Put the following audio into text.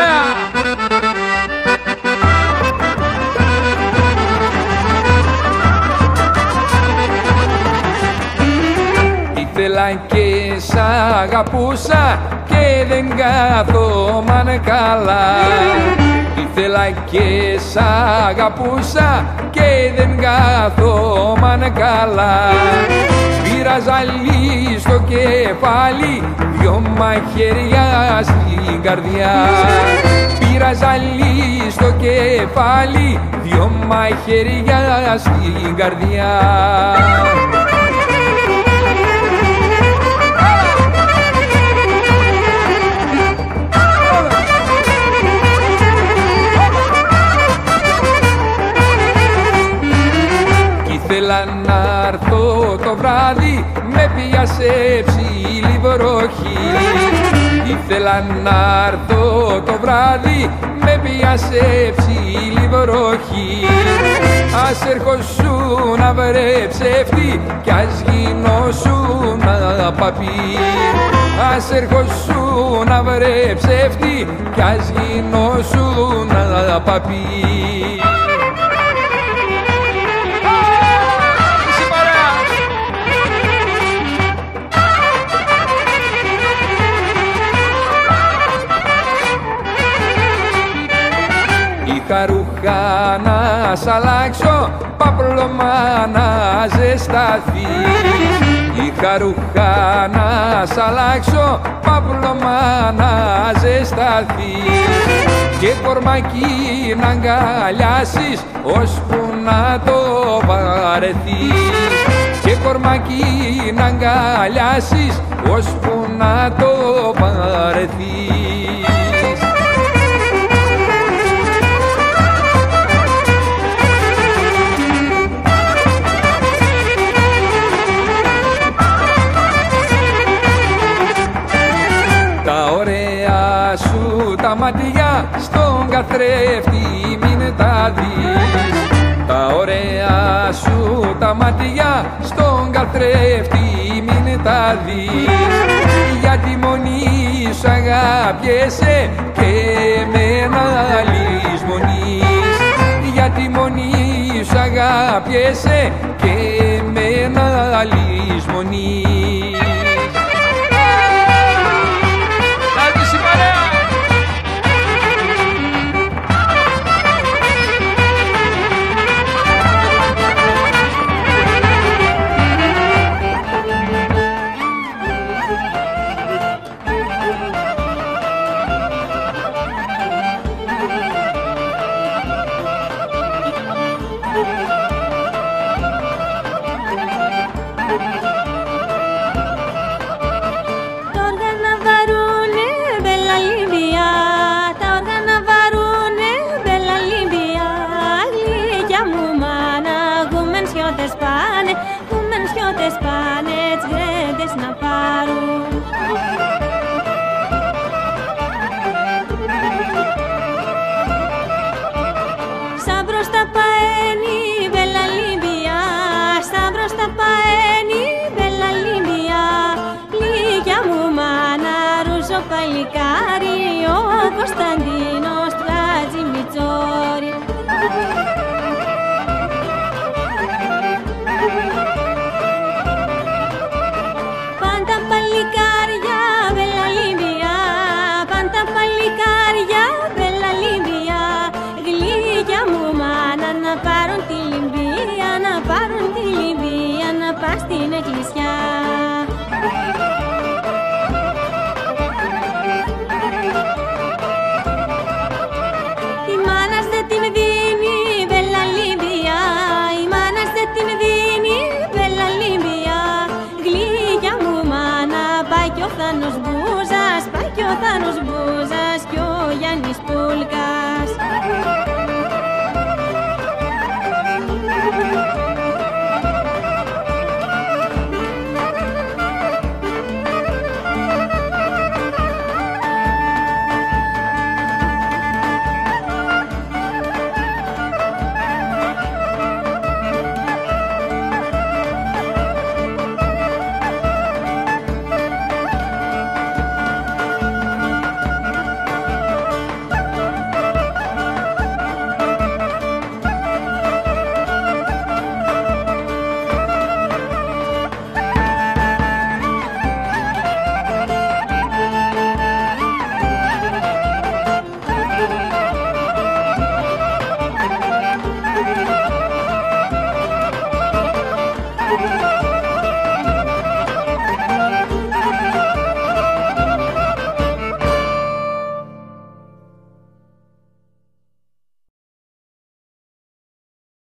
παρέα! Ήθελα και σ' αγαπούσα και δεν καθόμαν καλά. Ήθελα και σ' αγαπούσα και δεν καθόμαν καλά. Πήρα ζαλί στο κεφάλι, δυο μαχαίρια στην καρδιά. Πήρα ζαλί στο κεφάλι, δυο μαχαίρια στην καρδιά. Ήθελα να έρθω το βράδυ, με πιάσε ψηλή βροχή. Ήθελα να έρθω το βράδυ, με πιάσε ψηλή βροχή. Ας ερχόσουν βρε ψεύτη κι ας γινώσουν παπί. Ας ερχόσουν βρε ψεύτη κι ας γινώσουν παπί. Είχα ρούχα να σ' αλλάξω, παπλωμά να ζεσταθείς. Είχα ρούχα να σ' αλλάξω, παπλωμά να ζεσταθείς. Και κορμάκι να αγκαλιάσεις, ώσπου να το βαρεθείς. Και κορμάκι να αγκαλιάσεις, ώσπου να το βαρεθείς. Τα μάτια στον καθρέφτη μην τα δεις. Τα ωραία σου τα μάτια στον καθρέφτη μην τα δεις. Γιατί μόνη σου αγαπιέσαι και εμένα λησμονείς. Γιατί μόνη σου αγαπιέσαι και εμένα λησμονείς. Παλικάρι, ο Κωνσταντίνος Τρατζιμιτσόρη. Πάντα παλικάρια, Βελαλίμπια, πάντα παλικάρια, Βελαλίμπια. Γλυκιά μου μάνα να πάρουν τη Λιμπία, να πάρουν τη Λιμπία, να πας στην εκκλησιά. Θάνος Μπούζας, πάει και ο Θάνος Μπούζας και ο Γιάννης Πούλκας.